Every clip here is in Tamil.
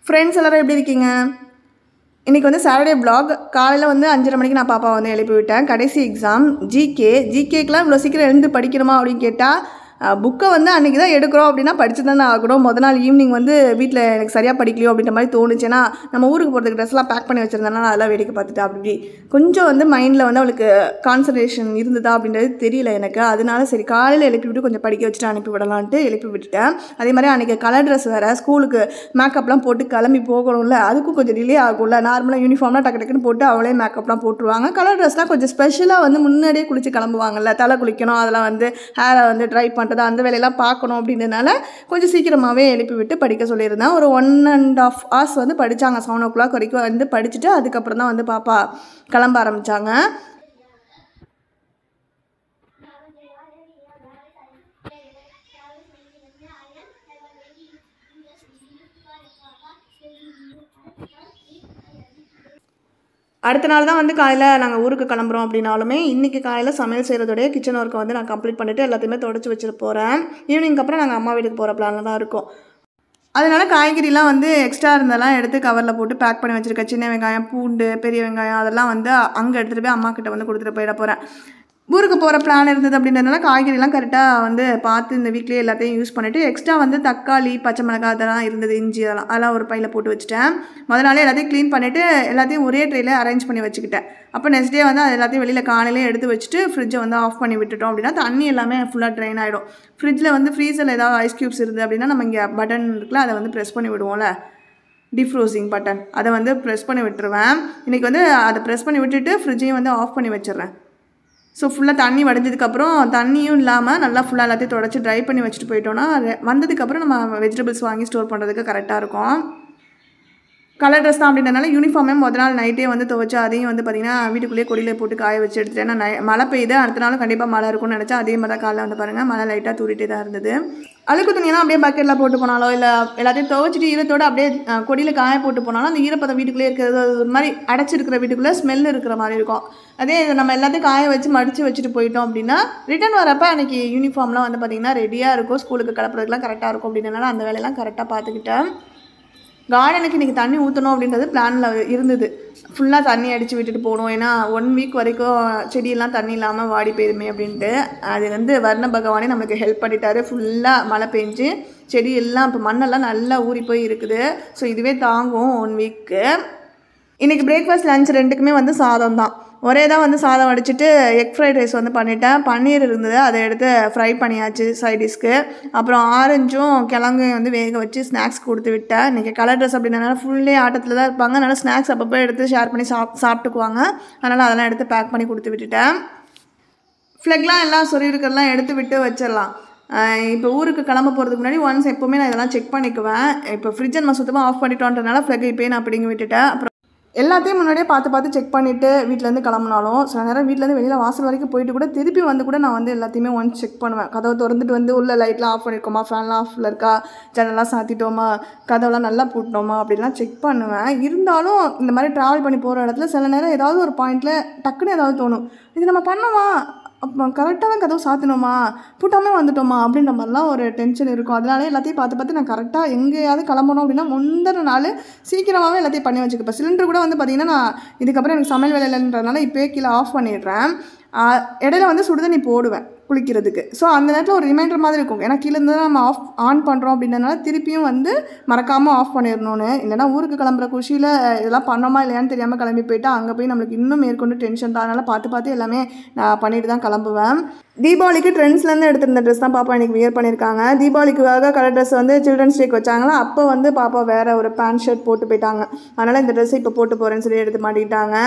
ஃப்ரெண்ட்ஸ் எல்லோரும் எப்படி இருக்கீங்க? இன்றைக்கி வந்து சாட்டர்டே vlog. காலையில் வந்து 5:30 மணிக்கு நான் பாப்பா வந்து எழுப்பி விட்டேன். கடைசி எக்ஸாம் ஜிகேக்கெலாம் இவ்வளோ சீக்கிரம் எழுந்து படிக்கணுமா அப்படின்னு கேட்டால், புக்கை வந்து அன்றைக்கி தான் எடுக்கிறோம் அப்படின்னா படித்து தானே ஆகணும். மொதல் நாள் ஈவினிங் வந்து வீட்டில் எனக்கு சரியாக படிக்கலையோ அப்படின்ற மாதிரி தோணுச்சுன்னா, நம்ம ஊருக்கு போகிறதுக்கு ட்ரெஸ்லாம் பேக் பண்ணி வச்சுருந்தேன்னா அதெல்லாம் வேடிக்கை பார்த்துட்டு அப்படி கொஞ்சம் வந்து மைண்டில் வந்து அவளுக்கு கான்சன்ட்ரேஷன் இருந்ததா அப்படின்றது தெரியல எனக்கு. அதனால சரி காலையில் எழுப்பி விட்டு கொஞ்சம் படிக்க வச்சுட்டு அனுப்பி விடலான்ட்டு எழுப்பி விட்டுட்டேன். அதே மாதிரி அன்றைக்கி கலர் ட்ரெஸ் வேறு, ஸ்கூலுக்கு மேக்கப்லாம் போட்டு கிளம்பி போகணும்ல, அதுக்கும் கொஞ்சம் டிலே ஆகும்ல. நார்மலாக யூனிஃபார்ம்லாம் டக்கு டக்குன்னு போட்டு அவளே மேக்கப்லாம் போட்டுருவாங்க. கலர் ட்ரெஸ்லாம் கொஞ்சம் ஸ்பெஷலாக வந்து முன்னாடியே குளித்து கிளம்புவாங்கல்ல, தலை குளிக்கணும், அதெல்லாம் வந்து ஹேரை வந்து ட்ரை பண்ணுறது அந்த வேலையெல்லாம் பார்க்கணும் அப்படின்றதுனால கொஞ்சம் சீக்கிரமாகவே எழுப்பி விட்டு படிக்க சொல்லியிருந்தேன். ஒரு 1.5 hours வந்து படித்தாங்க. 7 o'clock வரைக்கும் வந்து படிச்சுட்டு அதுக்கப்புறம் தான் வந்து பாப்பா கிளம்ப ஆரம்பித்தாங்க. அடுத்த நாள் தான் வந்து காலையில் நாங்கள் ஊருக்கு கிளம்புறோம் அப்படின்னாலுமே இன்றைக்கி காலையில் சமையல் செய்கிறதோடைய கிச்சன் ஒர்க்கை வந்து நான் கம்ப்ளீட் பண்ணிவிட்டு எல்லாத்தையுமே தொடச்சி வச்சுட்டு போகிறேன். ஈவினிங் அப்புறம் நாங்கள் அம்மா வீட்டுக்கு போகிற பிளானில் தான் இருக்கோம். அதனால் காய்கறிலாம் வந்து எக்ஸ்ட்ரா இருந்தெல்லாம் எடுத்து கவரில் போட்டு பேக் பண்ணி வச்சுருக்கேன். சின்ன வெங்காயம், பூண்டு, பெரிய வெங்காயம் அதெல்லாம் வந்து அங்கே எடுத்துகிட்டு போய் அம்மா கிட்ட வந்து கொடுத்துட்டு போயிட போகிறேன். ஊருக்கு போகிற பிளான் இருந்தது அப்படின்றதுனால காய்கறிலாம் கரெக்டாக வந்து பார்த்து இந்த வீக்லேயே எல்லாத்தையும் யூஸ் பண்ணிவிட்டு எக்ஸ்ட்ரா வந்து தக்காளி, பச்சை மிளகாய் அதெல்லாம் இருந்தது, இஞ்சி அதெல்லாம் ஒரு பையில் போட்டு வச்சுட்டேன். முதல் நாளே எல்லாத்தையும் க்ளீன் பண்ணிவிட்டு எல்லாத்தையும் ஒரே ட்ரேயில் அரேஞ்ச் பண்ணி வச்சுக்கிட்டேன். அப்போ நெக்ஸ்ட் டே வந்து அது எல்லாத்தையும் வெளியில் காலையிலே எடுத்து வச்சுட்டு ஃப்ரிட்ஜை வந்து ஆஃப் பண்ணி விட்டுட்டோம் அப்படின்னா தண்ணி எல்லாமே ஃபுல்லாக ட்ரைன் ஆகிடும். ஃப்ரிட்ஜில் வந்து ஃப்ரீசரில் ஏதாவது ஐஸ் க்யூப்ஸ் இருக்குது அப்படின்னா நம்ம இங்கே பட்டன் இருக்குல்ல, அதை வந்து ப்ரெஸ் பண்ணி விடுவோம்ல, டிஃப்ரோசிங் பட்டன், அதை வந்து ப்ரெஸ் பண்ணி விட்டுருவேன். இன்றைக்கி வந்து அதை ப்ரெஸ் பண்ணி விட்டுட்டு ஃப்ரிட்ஜையும் வந்து ஆஃப் பண்ணி வச்சிடுறேன். ஸோ ஃபுல்லாக தண்ணி வடிஞ்சதுக்கப்புறம் தண்ணியும் இல்லாமல் நல்லா ஃபுல்லாக எல்லாத்தையும் தொடச்சி ட்ரை பண்ணி வச்சுட்டு போயிட்டோன்னா வந்ததுக்கப்புறம் நம்ம வெஜிடபிள்ஸ் வாங்கி ஸ்டோர் பண்ணுறதுக்கு கரெக்டாக இருக்கும். கலர் ட்ரெஸ் தான் அப்படின்றனால யூனிஃபார்மே முதல் நாள் நைட்டே வந்து துவைச்சு அதையும் வந்து பார்த்திங்கன்னா வீட்டுக்குள்ளேயே கொடியில் போட்டு காய வச்சு எடுத்துட்டேன். நான் மழை பெய்யுது, அடுத்த நாளும் கண்டிப்பாக மழை இருக்கும்னு நினச்சா அதே மாதிரி தான் காலையில் வந்து பாருங்கள் மழை லைட்டாக தூரிட்டே தான் இருந்தது. அழுக்கு துணியெல்லாம் அப்படியே பக்கெட்டில் போட்டு போனாலோ இல்லை எல்லாத்தையும் துவைச்சிட்டு ஈரத்தோடு அப்படியே கொடியில் காய போட்டு போனாலும் அந்த ஈரப்பதம் வீட்டுக்குள்ளே இருக்கிறது ஒரு மாதிரி அடைச்சிருக்கிற வீட்டுக்குள்ளே ஸ்மெல் இருக்கிற மாதிரி இருக்கும். அதே நம்ம எல்லாத்தையும் காய வச்சு மடித்து வச்சுட்டு போயிட்டோம் அப்படின்னா ரிட்டன் வரப்போ அன்றைக்கி யூனிஃபார்ம்லாம் வந்து பார்த்திங்கன்னா ரெடியாக இருக்கும், ஸ்கூலுக்கு கிளப்புறதுக்குலாம் கரெக்டாக இருக்கும். அப்படின்றனால அந்த வேலையெல்லாம் கரெக்டாக பார்த்துக்கிட்டேன். கார்டனுக்கு இன்றைக்கி தண்ணி ஊற்றணும் அப்படின்றது பிளானில் இருந்தது. ஃபுல்லாக தண்ணி அடித்து விட்டுட்டு போகணும், ஏன்னா 1 week வரைக்கும் செடியெல்லாம் தண்ணி இல்லாமல் வாடி போயிருமே அப்படின்ட்டு. அது வந்து வர்ண பகவானே நம்மளுக்கு ஹெல்ப் பண்ணிட்டாரு. ஃபுல்லாக மழை பெஞ்சு செடி எல்லாம் இப்போ மண்ணெல்லாம் நல்லா ஊறி போய் இருக்குது. ஸோ இதுவே தாங்கும் 1 week. இன்றைக்கி பிரேக்ஃபாஸ்ட் லஞ்ச் ரெண்டுக்குமே வந்து சாதம் தான். ஒரே தான் வந்து சாதம் வடிச்சிட்டு எக் ஃப்ரைட் ரைஸ் வந்து பண்ணிட்டேன். பன்னீர் இருந்தது, அதை எடுத்து ஃப்ரை பண்ணியாச்சு சைடிஷ்க்கு. அப்புறம் ஆரஞ்சும் கிழங்கையும் வந்து வேக வச்சு ஸ்நாக்ஸ் கொடுத்து விட்டேன். இன்றைக்கி கலர் ட்ரெஸ் அப்படின்றனால ஃபுல்லே ஆட்டத்தில் தான் இருப்பாங்க. அதனால் ஸ்நாக்ஸ் அப்பப்போ எடுத்து ஷேர் பண்ணி சாப்பிட்டுக்குவாங்க. அதனால் அதெல்லாம் எடுத்து பேக் பண்ணி கொடுத்து விட்டுட்டேன். ஃப்ளெக்லாம் எல்லாம் சொருகிறதெல்லாம் எடுத்து விட்டு வச்சிடலாம். இப்போ ஊருக்கு கிளம்ப போகிறதுக்கு முன்னாடி ஒன்ஸ் எப்போவுமே நான் இதெல்லாம் செக் பண்ணிக்குவேன். இப்போ ஃப்ரிட்ஜை நம்ம சுத்தமாக ஆஃப் பண்ணிட்டோன்றனால ஃப்ளெக் இப்போயே நான் பிடிங்கி விட்டுட்டேன். அப்புறம் எல்லாத்தையும் முன்னாடியே பார்த்து செக் பண்ணிவிட்டு வீட்டிலேருந்து கிளம்புனாலும் சில நேரம் வீட்டிலேருந்து வெளியில் வாசல் வரைக்கும் போயிட்டு கூட திருப்பி வந்து கூட நான் வந்து எல்லாத்தையுமே ஒன்ஸ் செக் பண்ணுவேன். கதவை திறந்துட்டு வந்து உள்ள லைட்லாம் ஆஃப் பண்ணியிருக்கோமா, ஃபேன்லாம் ஆஃபில் இருக்கா, ஜன்னலாம் சாத்திட்டோமா, கதவெல்லாம் நல்லா பூட்டினோமா அப்படின்லாம் செக் பண்ணுவேன். இருந்தாலும் இந்த மாதிரி ட்ராவல் பண்ணி போகிற இடத்துல சில நேரம் ஏதாவது ஒரு பாயிண்டில் டக்குன்னு ஏதாவது தோணும், இது நம்ம பண்ணோமா, அப்போ கரெக்டாக தான் கதவு சாத்தினோமா, பூட்டாமே வந்துட்டோமா அப்படின்ற மாதிரிலாம் ஒரு டென்ஷன் இருக்கும். அதனால எல்லாத்தையும் பார்த்து நான் கரெக்டாக எங்கேயாவது கிளம்பணும் அப்படின்னா முந்தின நாள் சீக்கிரமாகவே எல்லாத்தையும் பண்ணி வச்சுக்கப்போ. சிலிண்டர் கூட வந்து பார்த்திங்கன்னா நான் இதுக்கப்புறம் எனக்கு சமையல் வேலை இல்லைன்றதுனால இப்போயே கீழே ஆஃப் பண்ணிடுறேன். இடையில வந்து சுடுதண்ணி போடுவேன் குளிக்கிறதுக்கு. ஸோ அந்த நேரத்தில் ஒரு ரிமைண்டர் மாதிரி இருக்கும், ஏன்னா கீழே இருந்து தான் நம்ம ஆன் பண்ணுறோம் அப்படின்றதுனால திருப்பியும் வந்து மறக்காமல் ஆஃப் பண்ணிடணும்னு. இல்லைனா ஊருக்கு கிளம்புற குஷியில் இதெல்லாம் பண்ணோமா இல்லையான்னு தெரியாமல் கிளம்பி போயிட்டா அங்கே போய் நம்மளுக்கு இன்னும் மேற்கொண்டு டென்ஷன் தான். அதனால் பார்த்து எல்லாமே நான் பண்ணிட்டு தான் கிளம்புவேன். தீபாவளிக்கு ட்ரெண்ட்ஸ்லேருந்து எடுத்திருந்த ட்ரெஸ் தான் பாப்பா இன்றைக்கி வியர் பண்ணியிருக்காங்க. தீபாவளிக்காக கலர் ட்ரெஸ் வந்து சில்ட்ரன்ஸ் டேக்கு வச்சாங்களா, அப்போ வந்து பாப்பா வேறு ஒரு பேண்ட் ஷர்ட் போட்டு போயிட்டாங்க. அதனால் இந்த ட்ரெஸ்ஸை இப்போ போட்டு போகிறேன்னு சொல்லி எடுத்து மாட்டிக்கிட்டாங்க.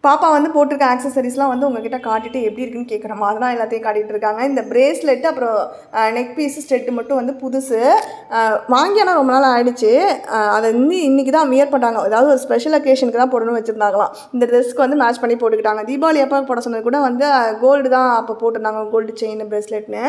பாப்பா வந்து போட்டிருக்க ஆக்சசரிஸ்லாம் வந்து உங்ககிட்ட காட்டிட்டு எப்படி இருக்குன்னு கேட்குறோமா, அதெல்லாம் எல்லாத்தையும் காட்டிகிட்டு இருக்காங்க. இந்த பிரேஸ்லெட்டு அப்புறம் நெக் பீஸு ஸ்டெட்டு மட்டும் வந்து புதுசு வாங்கி, ஆனால் ரொம்ப நாள் ஆகிடுச்சு. அதை வந்து இன்றைக்கி தான் வியர் பண்ணாங்க. ஏதாவது ஒரு ஸ்பெஷல் அக்கேஷனுக்கு தான் போடணும்னு வச்சுருந்தாங்களாம். இந்த ட்ரெஸ்க்கு வந்து மேட்ச் பண்ணி போட்டுக்கிட்டாங்க. தீபாவளி அப்போ போட சொன்னது கூட வந்து கோல்டு தான் அப்போ போட்டிருந்தாங்க, கோல்டு செயின் பிரேஸ்லெட்னு.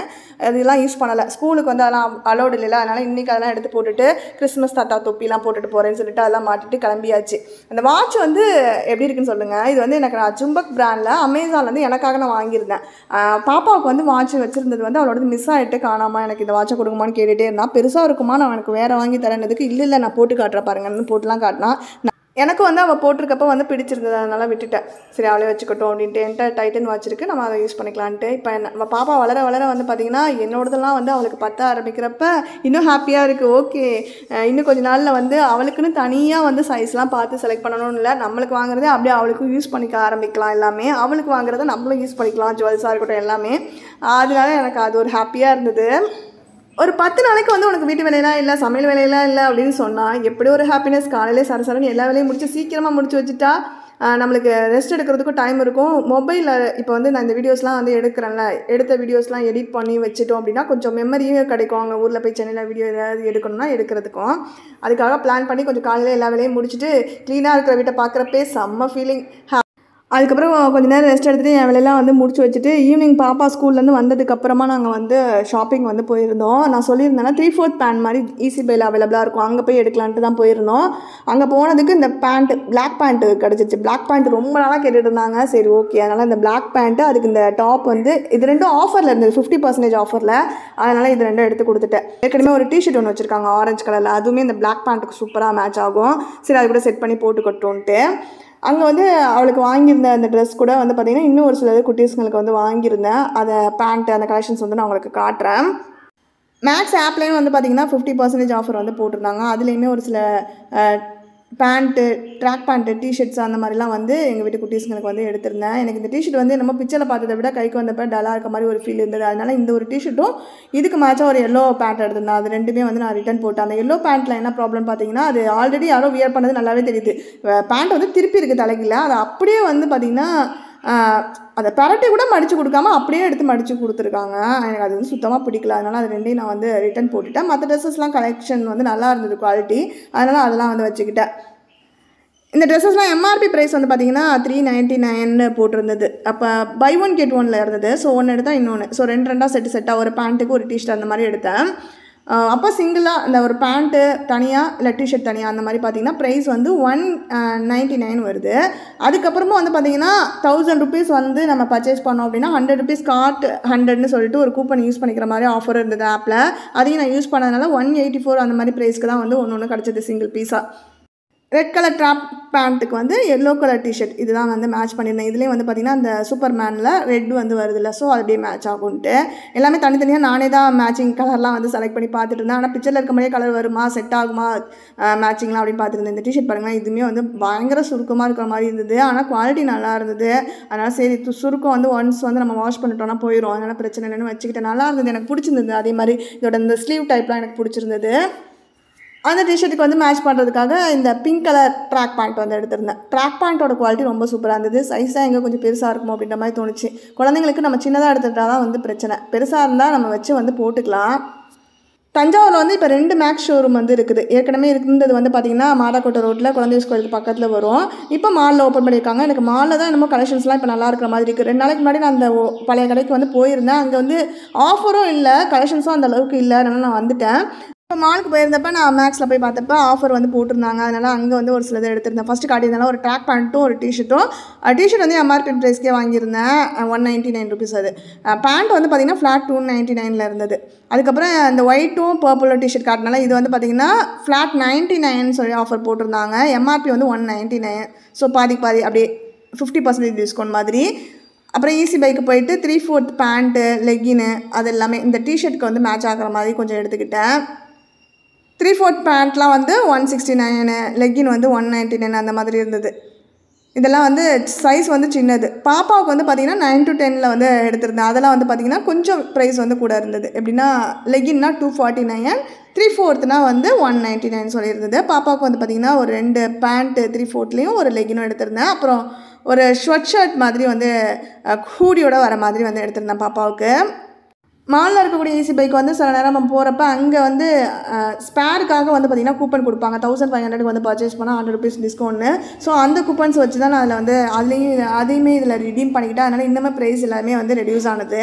அதெல்லாம் யூஸ் பண்ணலை, ஸ்கூலுக்கு வந்து அதெல்லாம் அலோடு இல்லைல்ல. அதனால் இன்றைக்கி அதெல்லாம் எடுத்து போட்டுட்டு கிறிஸ்மஸ் தாத்தா தொப்பிலாம் போட்டுட்டு போகிறேன்னு சொல்லிட்டு அதெல்லாம் மாட்டிட்டு கிளம்பியாச்சு. அந்த வாட்ச் வந்து எப்படி இருக்குன்னு சொல்லுங்கள். இது வந்து வந்து எனக்கு நான் சும்பக் பிராண்டில் அமேசான்லேருந்து எனக்காக நான் வாங்கியிருந்தேன். பாப்பாவுக்கு வந்து வாட்ச் வச்சுருந்தது வந்து அவளோட மிஸ் ஆகிட்டு காணாமல் எனக்கு இந்த வாட்சை கொடுக்குமான்னு கேட்டுகிட்டே இருந்தான். பெருசாக இருக்குமா, நான் எனக்கு வேறு வாங்கி தரேன்னதுக்கு இல்லை நான் போட்டு காட்டுறேன் பாருங்கன்னு போட்டுலாம் காட்டினா. எனக்கு வந்து அவள் போட்டிருக்கப்போ வந்து பிடிச்சிருந்தது, அதனால் விட்டுட்டேன். சரி அவளே வச்சுக்கட்டும் அப்படின்ட்டு. என்கிட்ட டைட்டன் வாட்ச் இருக்குது, நம்ம அதை யூஸ் பண்ணிக்கலான்ட்டு. இப்போ நம்ம பாப்பா வளர வளர வந்து பார்த்திங்கன்னா என்னோடதெல்லாம் வந்து அவளுக்கு பற்ற ஆரம்பிக்கிறப்ப இன்னும் ஹாப்பியாக இருக்குது. ஓகே இன்னும் கொஞ்சம் நாளில் வந்து அவளுக்குன்னு தனியாக வந்து சைஸ்லாம் பார்த்து செலக்ட் பண்ணணும்னு இல்லை, நம்மளுக்கு வாங்குறதே அப்படியே அவளுக்கும் யூஸ் பண்ணிக்க ஆரம்பிக்கலாம். எல்லாமே அவளுக்கு வாங்குறத நம்மளும் யூஸ் பண்ணிக்கலாம், ஜுவல்ஸாக இருக்கட்டும் எல்லாமே. அதனால எனக்கு அது ஒரு ஹாப்பியாக இருந்தது. ஒரு 10 நாளைக்கு வந்து உனக்கு வீட்டு வேலையெல்லாம் இல்லை, சமையல் வேலையெல்லாம் இல்லை அப்படின்னு சொன்னால் எப்படி ஒரு ஹாப்பினஸ். காலையிலே சரசரன்னு எல்லா வேலையும் முடிச்சு சீக்கிரமாக முடிச்சு வச்சுட்டா நம்மளுக்கு ரெஸ்ட் எடுக்கிறதுக்கும் டைம் இருக்கும். மொபைலில் இப்போ வந்து நான் இந்த வீடியோஸ்லாம் வந்து எடுக்கிறேன்ல, எடுத்த வீடியோஸ்லாம் எடிட் பண்ணி வச்சுட்டோம் அப்படின்னா கொஞ்சம் மெமரியும் கிடைக்கும். அங்கே ஊரில் போய் சென்னையில் வீடியோ ஏதாவது எடுக்கணும்னா எடுக்கிறதுக்கும். அதுக்காக பிளான் பண்ணி கொஞ்சம் காலையில் எல்லா வேலையும் முடிச்சுட்டு க்ளீனாக இருக்கிற வீட்டை பார்க்குறப்பே செம்ம ஃபீலிங். அதுக்கப்புறம் கொஞ்சம் நேரம் ரெஸ்ட் எடுத்துகிட்டு என் வேலையெல்லாம் வந்து முடிச்சு வச்சுட்டு ஈவினிங் பாப்பா ஸ்கூல்லேருந்து வந்ததுக்கப்புறமா நாங்கள் வந்து ஷாப்பிங் வந்து போயிருந்தோம். நான் சொல்லியிருந்தேன்னா 3/4 பேண்ட் மாதிரி ஈஸி பையில் அவைலபிளாக இருக்கும், அங்கே போய் எடுக்கலான்ட்டு தான் போயிருந்தோம். அங்கே போனதுக்கு இந்த பேண்ட்டு பிளாக் பேண்ட்டு கிடச்சிச்சு. பிளாக் பேண்ட் ரொம்ப நாளாக கேட்டுட்டு இருந்தாங்க. சரி ஓகே, அதனால் இந்த பிளாக் பேண்ட்டு அதுக்கு இந்த டாப் வந்து இது ரெண்டும் ஆஃபரில் இருந்தது, 50% ஆஃபரில். அதனால் இது ரெண்டும் எடுத்து கொடுத்துட்டேன். ஏற்கனவே ஒரு டிஷர்ட் ஒன்று வச்சுருக்காங்க ஆரஞ்சு கலரில், அதுவுமே இந்த பிளாக் பேண்ட்டுக்கு சூப்பராக மேட்ச் ஆகும். சரி அது கூட செட் பண்ணி போட்டுக்கட்டும்ன்ட்டு அங்கே வந்து அவளுக்கு வாங்கியிருந்த அந்த ட்ரெஸ் கூட வந்து பார்த்திங்கன்னா இன்னும் ஒரு சில குட்டீஸ்ங்களுக்கு வந்து வாங்கியிருந்தேன். அதை பேண்ட்டு அந்த கலெக்ஷன்ஸ் வந்து நான் உங்களுக்கு காட்டுறேன். மேக்ஸ் ஆப்லேயும் வந்து பார்த்திங்கன்னா 50% ஆஃபர் வந்து போட்டிருந்தாங்க. அதுலேயுமே ஒரு சில பேண்ட்டு, ட்ராக் பேண்ட்டு, டிஷர்ட்ஸ் அந்த மாதிரிலாம் வந்து எங்கள் வீட்டு குட்டீஸ்ங்களுக்கு வந்து எடுத்திருந்தேன். எனக்கு இந்த டிஷர்ட் வந்து நம்ம பிக்சரில் பார்த்ததை விட கைக்கு வந்தப்போ டல்லாக இருக்க மாதிரி ஒரு ஃபீல் இருந்தது. அதனால் இந்த ஒரு டிஷர்ட்டும் இதுக்கு மேட்சாக ஒரு எல்லோ பேண்ட் எடுத்திருந்தேன். அது ரெண்டுமே வந்து நான் ரிட்டன் போட்டேன். அந்த எல்லோ பேண்ட்டில் என்ன ப்ராப்ளம் பார்த்தீங்கன்னா, அது ஆல்ரெடி யாரோ வியர் பண்ணது நல்லாவே தெரியுது. பேண்ட் வந்து திருப்பி இருக்குது தலைக்கில், அது அப்படியே வந்து பார்த்திங்கன்னா அதை பரட்டி கூட மடித்து கொடுக்காம அப்படியே எடுத்து மடித்து கொடுத்துருக்காங்க. எனக்கு அது வந்து சுத்தமாக பிடிக்கல. அதனால் அது ரெண்டையும் நான் வந்து ரிட்டன் போட்டுட்டேன். மற்ற ட்ரெஸ்ஸஸ்லாம் கலெக்ஷன் வந்து நல்லா இருந்தது குவாலிட்டி, அதனால் அதெல்லாம் வந்து வச்சுக்கிட்டேன். இந்த ட்ரெஸ்ஸஸ்லாம் எம்ஆர்பி ப்ரைஸ் வந்து பார்த்திங்கன்னா 399 போட்டிருந்தது. அப்போ பை 1 get 1 இருந்தது. ஸோ ஒன்று எடுத்தால் இன்னொன்று, ஸோ ரெண்டாக செட்டாக ஒரு பேண்ட்டுக்கு ஒரு டிஷர்ட் அந்த மாதிரி எடுத்தேன். அப்போ சிங்கிளாக இந்த ஒரு பேண்ட்டு தனியாக இல்லை டிஷர்ட் தனியாக அந்த மாதிரி பார்த்திங்கன்னா ப்ரைஸ் வந்து 199 வருது. அதுக்கப்புறமா வந்து பார்த்திங்கன்னா 1000 rupees வந்து நம்ம பர்ச்சேஸ் பண்ணோம் அப்படின்னா 100 rupees காட் 100ன்னு சொல்லிட்டு ஒரு கூப்பன் யூஸ் பண்ணிக்கிற மாதிரி ஆஃபர் இருந்தது ஆப்பில். அதையும் நான் யூஸ் பண்ணதுனால 184 அந்த மாதிரி ப்ரைஸ்க்கு தான் வந்து ஒன்று கிடச்சிது சிங்கிள் பீஸாக. ரெட் கலர் ட்ராப் பேண்ட்டுக்கு வந்து எல்லோ கலர் டிஷர்ட் இதுதான் வந்து மேட்ச் பண்ணியிருந்தேன். இதுலேயும் வந்து பார்த்திங்கன்னா அந்த சூப்பர்மேனில் ரெட் வந்து வருதில்ல, ஸோ அது அப்படியே மேட்ச் ஆகும்ன்ட்டு எல்லாமே தனித்தனியாக நானே தான் மேட்சிங் கலர்லாம் வந்து செலக்ட் பண்ணி பார்த்துட்டு இருந்தேன். ஆனால் பிக்சரில் இருக்க மாதிரியே கலர் வருமா, செட் ஆகுமா மேட்சிங்லாம் அப்படின்னு பார்த்துருந்தேன். இந்த டிஷர்ட் பாருங்கள், இதுவுமே வந்து பயங்கர சுருக்கமாக இருக்கிற மாதிரி இருந்தது, ஆனால் குவாலிட்டி நல்லா இருந்தது. அதனால் சரி சுருக்கம் வந்து ஒன்ஸ் வந்து நம்ம வாஷ் பண்ணிட்டோம்னா போயிடும், அதனால் பிரச்சனை இல்லைன்னு வச்சுக்கிட்டேன். நல்லா இருந்தது, எனக்கு பிடிச்சிருந்தது. அதே மாதிரி இதோட இந்த ஸ்லீவ் டைப்லாம் எனக்கு பிடிச்சிருந்தது. அந்த டிஷர்ட்டுக்கு வந்து மேட்ச் பண்ணுறதுக்காக இந்த பிங்க் கலர் ட்ராக் பேண்ட் வந்து எடுத்திருந்தேன். ட்ராக் பேண்ட்டோட குவாலிட்டி ரொம்ப சூப்பராக இருந்தது. சைஸாக எங்கே கொஞ்சம் பெருசாக இருக்குமோ அப்படின்ற மாதிரி தோணுச்சு. குழந்தைங்களுக்கு நம்ம சின்னதாக எடுத்துகிட்டா தான் வந்து பிரச்சனை, பெருசாக இருந்தால் நம்ம வச்சு வந்து போட்டுக்கலாம். தஞ்சாவூரில் வந்து இப்போ 2 மேக்ஸ் ஷோரூம் வந்து இருக்குது. ஏற்கனவே இருந்தது வந்து பார்த்திங்கன்னா மாதாக்கோட்டை ரோட்டில் குழந்தை கோயிலுக்கு பக்கத்தில் வரும். இப்போ மாலில் ஓப்பன் பண்ணியிருக்காங்க. எனக்கு மாலில் தான் என்னமோ கலெக்ஷன்ஸ்லாம் இப்போ நல்லா இருக்கிற மாதிரி இருக்குது. 2 நாளைக்கு முன்னாடி நான் அந்த பழைய கடைக்கு வந்து போயிருந்தேன். அங்கே வந்து ஆஃபரும் இல்லை, கலெக்ஷன்ஸும் அந்த அளவுக்கு இல்லை. அதனால் நான் வந்துட்டேன். இப்போ மாலுக்கு போயிருந்தப்போ நான் மேக்ஸில் போய் பார்த்தப்போ ஆஃபர் வந்து போட்டிருந்தாங்க. அதனால் அங்கே வந்து ஒரு சிலதை எடுத்திருந்தேன். ஃபஸ்ட்டு காட்டியிருந்தாலும் ஒரு ட்ராக் பேண்ட்டும் ஒரு டிஷர்ட்டும். டிஷர்ட் வந்து எம்ஆர்பி ப்ரைஸ்க்கே வாங்கியிருந்தேன், 199 rupees. அது பேண்ட் வந்து பார்த்திங்கன்னா ஃப்ளாட் 299 இருந்தது. அதுக்கப்புறம் இந்த ஒயிட்டும் பர்பிளும் டிஷர்ட் காட்டினால இது வந்து பார்த்திங்கன்னா ஃப்ளாட் 99 சொல்லி ஆஃபர் போட்டிருந்தாங்க. எம்ஆர்பி வந்து 199, ஸோ பாதி அப்படியே 50% டிஸ்கவுண்ட் மாதிரி. அப்புறம் ஈஸி பைக்கு போயிட்டு 3/4 பேண்ட்டு, லெக்கின்னு அது எல்லாமே இந்த டிஷர்ட்டுக்கு வந்து மேட்ச் ஆகிற மாதிரி கொஞ்சம் எடுத்துக்கிட்டேன். 3/4 பேண்ட்லாம் வந்து 169, லெக்கின் வந்து 199 அந்த மாதிரி இருந்தது. இதெல்லாம் வந்து சைஸ் வந்து சின்னது. பாப்பாவுக்கு வந்து பார்த்திங்கன்னா 9 to 10 வந்து எடுத்திருந்தேன். அதெல்லாம் வந்து பார்த்திங்கன்னா கொஞ்சம் ப்ரைஸ் வந்து கூட இருந்தது. எப்படின்னா லெக்கின்னா 249, 3/4 வந்து 199 சொல்லியிருந்தது. பாப்பாவுக்கு வந்து பார்த்திங்கன்னா ஒரு 2 பேண்ட்டு 3/4 ஒரு லெக்கினும் எடுத்திருந்தேன். அப்புறம் ஒரு ஸ்வெட் ஷர்ட் மாதிரி வந்து ஹூடியோட வர மாதிரி வந்து எடுத்திருந்தேன் பாப்பாவுக்கு. மாலில் இருக்கக்கூடிய ஈஸி பைக் வந்து சில நேரம் நம்ம போகிறப்ப அங்கே வந்து ஸ்பேருக்காக வந்து பார்த்திங்கன்னா கூப்பன் கொடுப்பாங்க. 1500 வந்து பர்ச்சேஸ் பண்ணால் 100 rupees டிஸ்கவுண்ட்னு. ஸோ அந்த கூப்பன்ஸ் வச்சு தான் நான் அதில் வந்து அதையுமே இதில் ரிடீம் பண்ணிக்கிட்டேன். அதனால் இன்னுமே ப்ரைஸ் எல்லாமே வந்து ரெடியூஸ் ஆனது.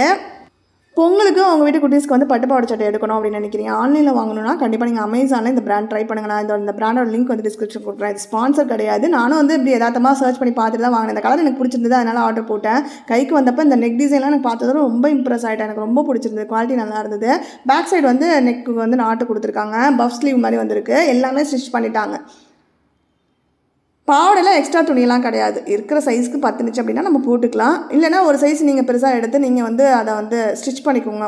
பொங்கலுக்கு உங்கள் வீட்டு குட்டீஸ்க்கு வந்து பட்டு பாவாடை சட்டை எடுக்கணும் அப்படின்னு நினைக்கிறீங்க, ஆன்லைனில் வாங்கணும்னா கண்டிப்பாக நீங்கள் அமேசானில் இந்த பிராண்ட் ட்ரை பண்ணுங்க. நான் இந்த பிராண்டோட லிங்க் வந்து டிஸ்கிரிப்ஷன் கொடுக்குறேன். இது ஸ்பான்சர் கிடையாது. நானும் வந்து இப்படி யதார்த்தமாக சர்ச் பண்ணி பார்த்துட்டு தான் வாங்கினேன். இந்த கலர் எனக்கு பிடிச்சிருந்தது, அதனால் ஆர்டர் போட்டேன். கைக்கு வந்தப்போ இந்த நெக் டிசைன்லாம் எனக்கு பார்த்ததோட ரொம்ப இம்ப்ரெஸ் ஆகிட்டேன். எனக்கு ரொம்ப பிடிச்சிருந்தது, குவாலிட்டி நல்லா இருந்தது. பேக் சைடு வந்து நெக்கு வந்து நாட்டு கொடுத்துருக்காங்க, பஃப் ஸ்லீவ் மாதிரி வந்திருக்கு, எல்லாமே ஸ்டிச் பண்ணிட்டாங்க. பாவாடையில் எக்ஸ்ட்ரா துணியெல்லாம் கிடையாது. இருக்கிற சைஸ்க்கு பத்துனுச்சு அப்படின்னா நம்ம போட்டுக்கலாம். இல்லைனா ஒரு சைஸ் நீங்கள் பெருசாக எடுத்து நீங்கள் வந்து அதை வந்து ஸ்டிச் பண்ணிக்கோங்க.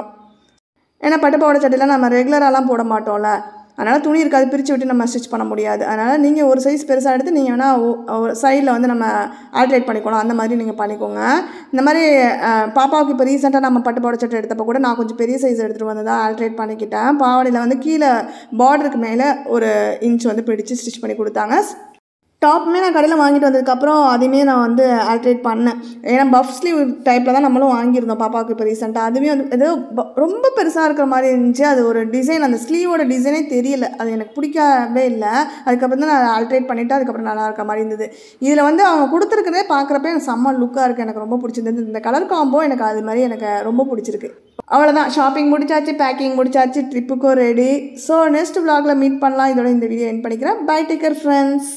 ஏன்னா பட்டு பாவாடை சட்டையெல்லாம் நம்ம ரெகுலராலாம் போட மாட்டோம்ல, அதனால் துணி இருக்காது, பிரித்து விட்டு நம்ம ஸ்டிச் பண்ண முடியாது. அதனால் நீங்கள் ஒரு சைஸ் பெருசாக எடுத்து நீங்கள் வேணால் ஒரு சைடில் வந்து நம்ம ஆல்ட்ரேட் பண்ணிக்கணும், அந்த மாதிரி நீங்கள் பண்ணிக்கோங்க. இந்த மாதிரி பாப்பாவுக்கு இப்போ ரீசெண்டாக நம்ம பட்டு பாவாடை சட்டை எடுத்தப்போ கூட நான் கொஞ்சம் பெரிய சைஸ் எடுத்துகிட்டு வந்து தான் ஆல்ட்ரேட் பண்ணிக்கிட்டேன். பாவாடையில் வந்து கீழே பார்டருக்கு மேலே ஒரு இன்ச் வந்து பிடிச்சி ஸ்டிச் பண்ணி கொடுத்தாங்க. டாப்புமே நான் கடையில் வாங்கிட்டு வந்ததுக்கப்புறம் அதையுமே நான் வந்து ஆல்ட்ரேட் பண்ணேன். ஏன்னா பஃப் ஸ்லீவ் டைப்பில் தான் நம்மளும் வாங்கியிருந்தோம் பாப்பாவுக்கு இப்போ ரீசெண்டாக. அதுவே வந்து ஏதோ ரொம்ப பெருசாக இருக்கிற மாதிரி இருந்துச்சு. அது ஒரு டிசைன், அந்த ஸ்லீவோட டிசைனே தெரியல, அது எனக்கு பிடிக்கவே இல்லை. அதுக்கப்புறம் தான் நான் ஆல்ட்ரேட் பண்ணிவிட்டு அதுக்கப்புறம் நல்லா இருக்க மாதிரி இருந்தது. இதில் வந்து அவங்க கொடுத்துருக்கிறதே பார்க்குறப்ப எனக்கு செம்ம லுக்காக இருக்குது, எனக்கு ரொம்ப பிடிச்சிருந்தது. இந்த கலர் காம்போ எனக்கு அது மாதிரி எனக்கு ரொம்ப பிடிச்சிருக்கு. அவ்வளோதான், ஷாப்பிங் முடிச்சாச்சு, பேக்கிங் முடிச்சாச்சு, ட்ரிப்புக்கும் ரெடி. ஸோ நெக்ஸ்ட் vlogல மீட் பண்ணலாம். இதோட இந்த வீடியோ எண்ட் பண்ணிக்கிறேன். Bye, take care friends.